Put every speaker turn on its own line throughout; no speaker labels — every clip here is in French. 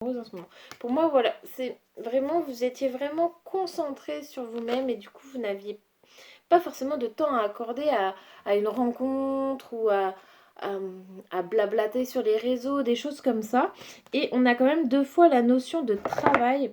En ce moment. Pour moi, voilà, c'est vraiment, vous étiez vraiment concentré sur vous-même et du coup, vous n'aviez pas forcément de temps à accorder à une rencontre ou à, à blablater sur les réseaux, des choses comme ça. Et on a quand même deux fois la notion de travail,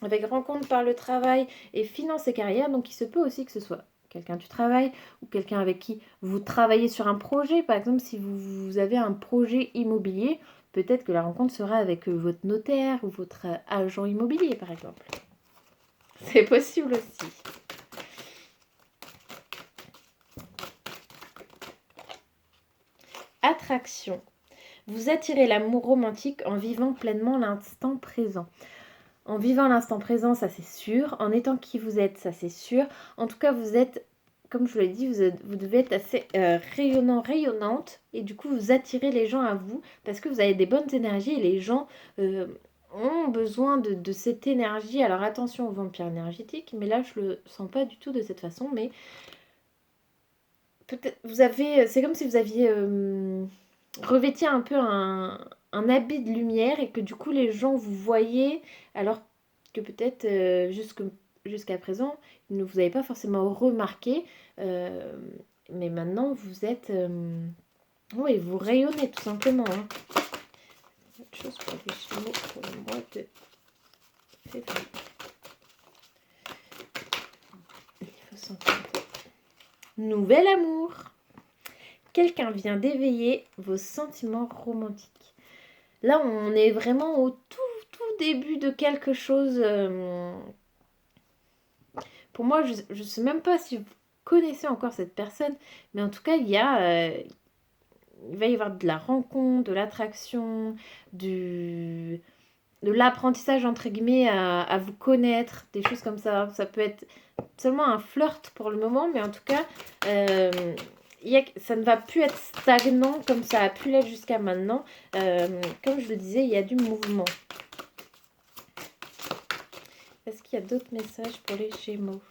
avec rencontre par le travail et finance et carrière. Donc il se peut aussi que ce soit quelqu'un du travail ou quelqu'un avec qui vous travaillez sur un projet. Par exemple, si vous avez un projet immobilier, peut-être que la rencontre sera avec votre notaire ou votre agent immobilier, par exemple. C'est possible aussi. Attraction. Vous attirez l'amour romantique en vivant pleinement l'instant présent. En vivant l'instant présent, ça c'est sûr. En étant qui vous êtes, ça c'est sûr. En tout cas, vous êtes, comme je vous l'ai dit, vous devez être assez rayonnant, rayonnante. Et du coup, vous attirez les gens à vous parce que vous avez des bonnes énergies et les gens ont besoin de cette énergie. Alors attention aux vampires énergétiques, mais là, je le sens pas du tout de cette façon. Mais peut-être, vous avez, c'est comme si vous aviez revêtiez un peu un habit de lumière et que du coup les gens vous voyaient alors que peut-être jusqu'à présent ils ne vous avaient pas forcément remarqué, euh, mais maintenant vous êtes oui, vous rayonnez tout simplement, hein. Autre chose pour les Gémeaux pour le mois de février. Il faut sentir. Nouvel amour. Quelqu'un vient d'éveiller vos sentiments romantiques. Là, on est vraiment au tout début de quelque chose. Pour moi, je ne sais même pas si vous connaissez encore cette personne, mais en tout cas, il va y avoir de la rencontre, de l'attraction, de l'apprentissage, entre guillemets, à vous connaître, des choses comme ça. Ça peut être seulement un flirt pour le moment, mais en tout cas, euh, ça ne va plus être stagnant comme ça a pu l'être jusqu'à maintenant. Comme je le disais, il y a du mouvement. Est-ce qu'il y a d'autres messages pour les Gémeaux?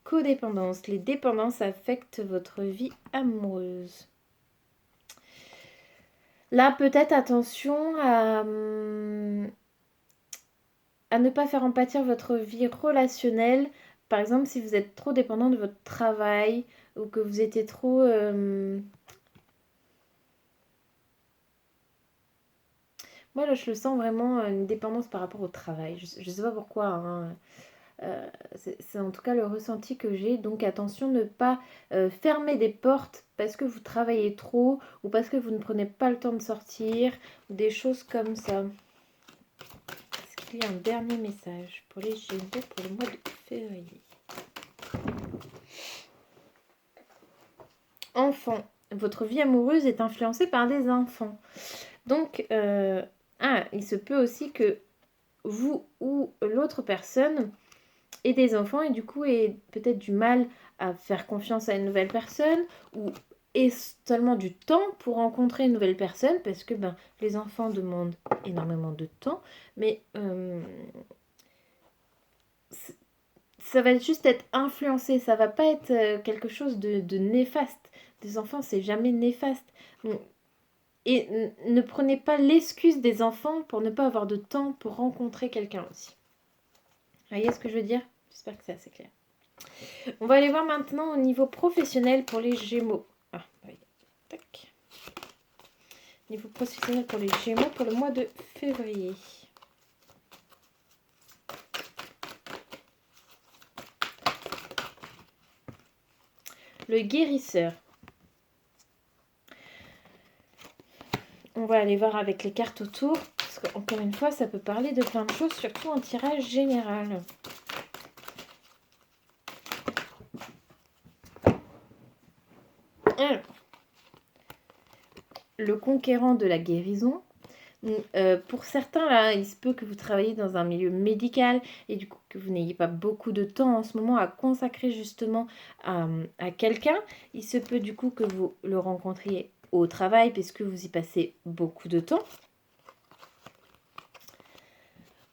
Codépendance. Les dépendances affectent votre vie amoureuse. Là, peut-être attention à ne pas faire en pâtir votre vie relationnelle. Par exemple, si vous êtes trop dépendant de votre travail ou que vous étiez trop... Moi, là, je le sens vraiment une dépendance par rapport au travail. Je ne sais pas pourquoi, hein. C'est en tout cas le ressenti que j'ai. Donc attention, ne pas fermer des portes parce que vous travaillez trop ou parce que vous ne prenez pas le temps de sortir, ou des choses comme ça. Est-ce qu'il y a un dernier message pour les Gémeaux pour le mois de février? Enfant. Votre vie amoureuse est influencée par des enfants. Donc, il se peut aussi que vous ou l'autre personne ait des enfants et du coup ait peut-être du mal à faire confiance à une nouvelle personne ou ait seulement du temps pour rencontrer une nouvelle personne parce que les enfants demandent énormément de temps, mais ça va juste être influencé, ça va pas être quelque chose de néfaste. Des enfants, c'est jamais néfaste. Donc, et ne prenez pas l'excuse des enfants pour ne pas avoir de temps pour rencontrer quelqu'un aussi. Vous voyez ce que je veux dire? J'espère que c'est assez clair. On va aller voir maintenant au niveau professionnel pour les Gémeaux. Ah, oui. Tac. Niveau professionnel pour les Gémeaux pour le mois de février. Le guérisseur. On va aller voir avec les cartes autour. Parce qu'encore une fois, ça peut parler de plein de choses, surtout en tirage général. Alors, le conquérant de la guérison. Pour certains, là, il se peut que vous travaillez dans un milieu médical et du coup que vous n'ayez pas beaucoup de temps en ce moment à consacrer justement à quelqu'un. Il se peut du coup que vous le rencontriez au travail puisque vous y passez beaucoup de temps.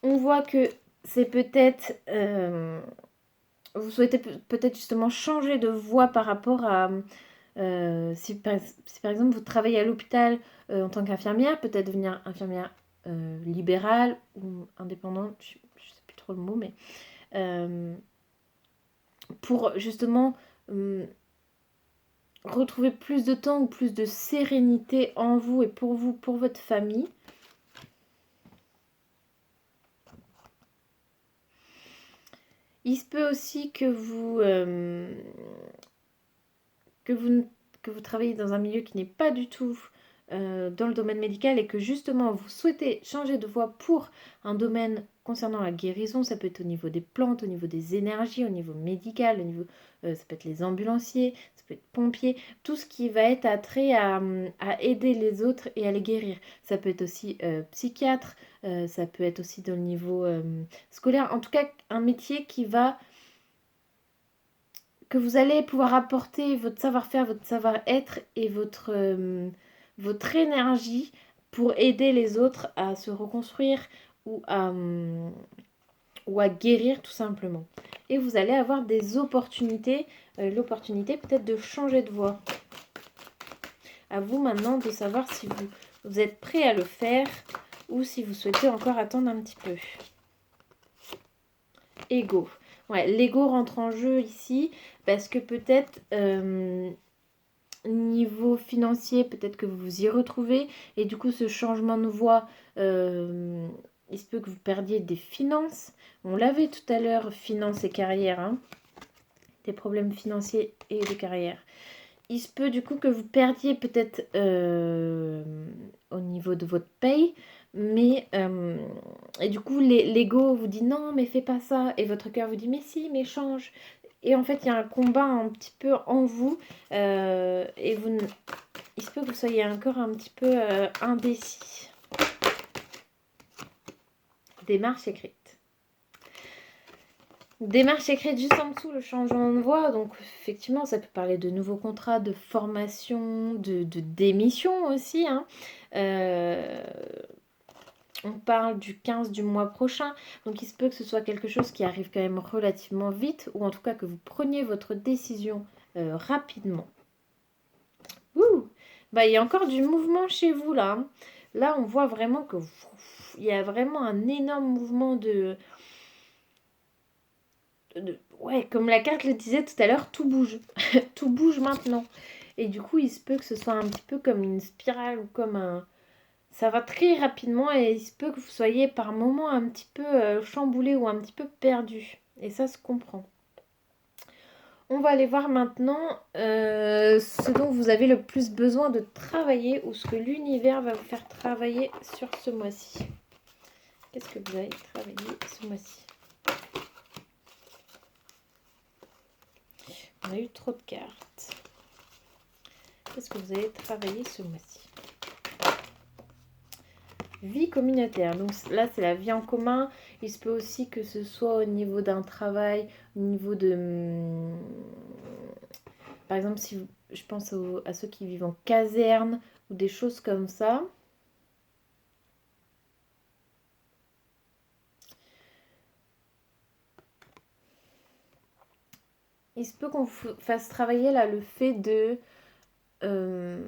On voit que c'est peut-être... vous souhaitez peut-être justement changer de voie par rapport Si par exemple vous travaillez à l'hôpital en tant qu'infirmière, peut-être devenir infirmière libérale ou indépendante, je ne sais plus trop le mot, mais pour justement retrouver plus de temps ou plus de sérénité en vous et pour votre famille. Il se peut aussi que vous travaillez dans un milieu qui n'est pas du tout dans le domaine médical et que justement vous souhaitez changer de voie pour un domaine concernant la guérison. Ça peut être au niveau des plantes, au niveau des énergies, au niveau médical, ça peut être les ambulanciers, ça peut être pompiers, tout ce qui va être attrait à aider les autres et à les guérir. Ça peut être aussi psychiatre, ça peut être aussi dans le niveau scolaire. En tout cas, un métier que vous allez pouvoir apporter votre savoir-faire, votre savoir-être et votre énergie pour aider les autres à se reconstruire ou à guérir tout simplement. Et vous allez avoir des opportunités, l'opportunité peut-être de changer de voie. À vous maintenant de savoir si vous êtes prêt à le faire ou si vous souhaitez encore attendre un petit peu. Ego. Ouais, l'ego rentre en jeu ici parce que peut-être niveau financier, peut-être que vous vous y retrouvez et du coup ce changement de voie, il se peut que vous perdiez des finances. On l'avait tout à l'heure, finances et carrière, hein, des problèmes financiers et de carrière. Il se peut du coup que vous perdiez peut-être au niveau de votre paye, mais et du coup l'ego vous dit non mais fais pas ça et votre cœur vous dit mais si mais change. Et en fait il y a un combat un petit peu en vous et il se peut que vous soyez encore un petit peu indécis. Démarche écrite. Démarche écrite juste en dessous, le changement de voie. Donc, effectivement, ça peut parler de nouveaux contrats, de formation, de démission aussi. Hein. On parle du 15 du mois prochain. Donc, il se peut que ce soit quelque chose qui arrive quand même relativement vite. Ou en tout cas, que vous preniez votre décision rapidement. Ouh, bah, il y a encore du mouvement chez vous, là. Hein. Là, on voit vraiment que il y a vraiment un énorme mouvement ouais, comme la carte le disait tout à l'heure, tout bouge. Tout bouge maintenant. Et du coup, il se peut que ce soit un petit peu comme une spirale ou comme un... Ça va très rapidement et il se peut que vous soyez par moments un petit peu chamboulé ou un petit peu perdu. Et ça se comprend. On va aller voir maintenant ce dont vous avez le plus besoin de travailler ou ce que l'univers va vous faire travailler sur ce mois-ci. Qu'est-ce que vous allez travailler ce mois-ci? On a eu trop de cartes. Qu'est-ce que vous allez travailler ce mois-ci? Vie communautaire. Donc là, c'est la vie en commun. Il se peut aussi que ce soit au niveau d'un travail, au niveau de... Par exemple, si je pense à ceux qui vivent en caserne ou des choses comme ça. Il se peut qu'on fasse travailler là le fait de... de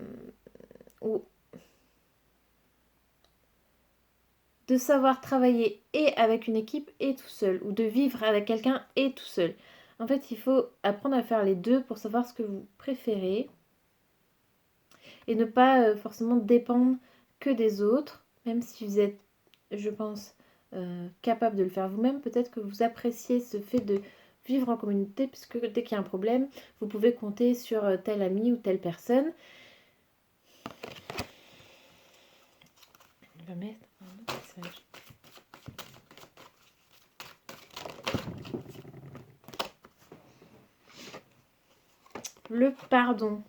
savoir travailler et avec une équipe et tout seul, ou de vivre avec quelqu'un et tout seul. En fait, il faut apprendre à faire les deux pour savoir ce que vous préférez et ne pas forcément dépendre que des autres, même si vous êtes, je pense, capable de le faire vous-même. Peut-être que vous appréciez ce fait de vivre en communauté, puisque dès qu'il y a un problème, vous pouvez compter sur tel ami ou telle personne. On va mettre un autre message. Le pardon.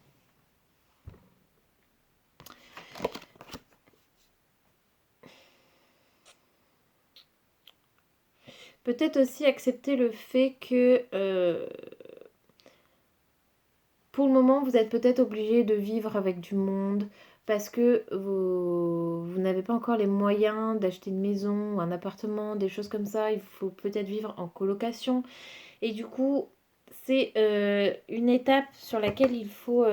Peut-être aussi accepter le fait que pour le moment, vous êtes peut-être obligé de vivre avec du monde parce que vous n'avez pas encore les moyens d'acheter une maison ou un appartement, des choses comme ça. Il faut peut-être vivre en colocation. Et du coup, c'est une étape sur laquelle il faut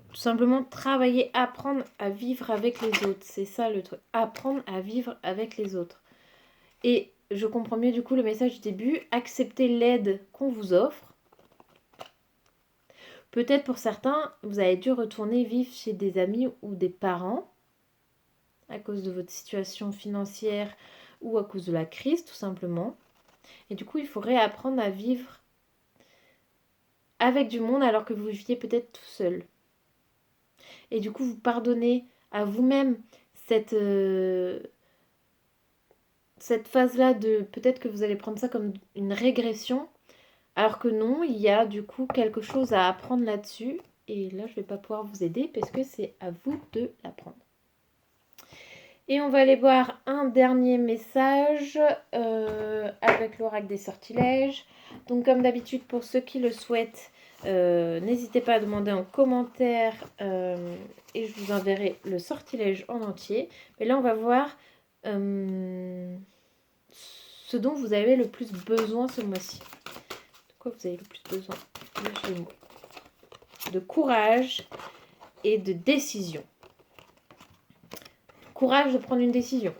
tout simplement travailler, apprendre à vivre avec les autres. C'est ça le truc. Apprendre à vivre avec les autres. Et je comprends mieux du coup le message du début. Accepter l'aide qu'on vous offre. Peut-être pour certains, vous avez dû retourner vivre chez des amis ou des parents à cause de votre situation financière ou à cause de la crise tout simplement. Et du coup, il faut réapprendre à vivre avec du monde alors que vous viviez peut-être tout seul. Et du coup, vous pardonnez à vous-même cette phase-là de... Peut-être que vous allez prendre ça comme une régression, alors que non, il y a du coup quelque chose à apprendre là-dessus. Et là, je ne vais pas pouvoir vous aider parce que c'est à vous de l'apprendre. Et on va aller voir un dernier message avec l'oracle des sortilèges. Donc comme d'habitude, pour ceux qui le souhaitent, n'hésitez pas à demander en commentaire et je vous enverrai le sortilège en entier. Mais là, on va voir ce dont vous avez le plus besoin ce mois-ci. De quoi vous avez le plus besoin? De courage et de décision. Courage de prendre une décision.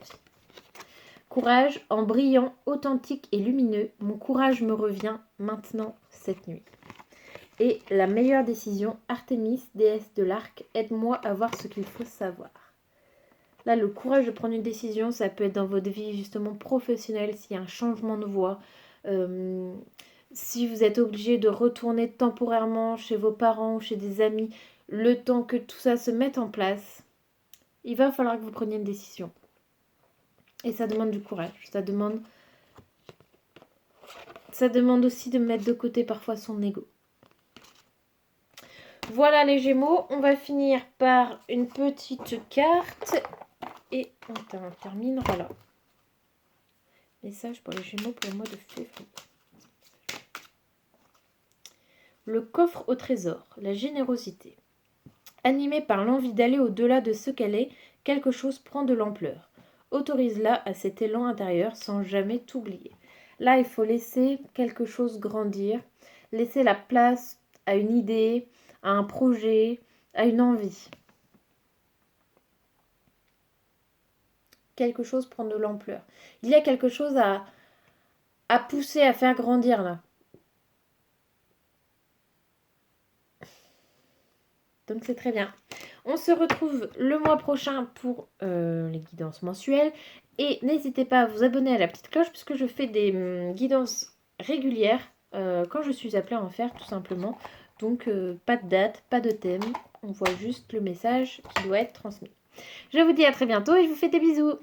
Courage, en brillant, authentique et lumineux, mon courage me revient maintenant cette nuit. Et la meilleure décision, Artémis, déesse de l'arc, aide-moi à voir ce qu'il faut savoir. Là, le courage de prendre une décision, ça peut être dans votre vie justement professionnelle, s'il y a un changement de voie, si vous êtes obligé de retourner temporairement chez vos parents ou chez des amis, le temps que tout ça se mette en place, il va falloir que vous preniez une décision. Et ça demande du courage. Ça demande aussi de mettre de côté parfois son ego. Voilà les Gémeaux. On va finir par une petite carte. Et on termine. Voilà. Message pour les Gémeaux pour le mois de février. Le coffre au trésor. La générosité. Animée par l'envie d'aller au-delà de ce qu'elle est, quelque chose prend de l'ampleur. Autorise-la à cet élan intérieur sans jamais t'oublier. Là, il faut laisser quelque chose grandir, laisser la place à une idée, à un projet, à une envie. Quelque chose prend de l'ampleur. Il y a quelque chose à pousser, à faire grandir là. Donc c'est très bien. On se retrouve le mois prochain pour les guidances mensuelles. Et n'hésitez pas à vous abonner à la petite cloche puisque je fais des guidances régulières quand je suis appelée à en faire tout simplement. Donc pas de date, pas de thème. On voit juste le message qui doit être transmis. Je vous dis à très bientôt et je vous fais des bisous.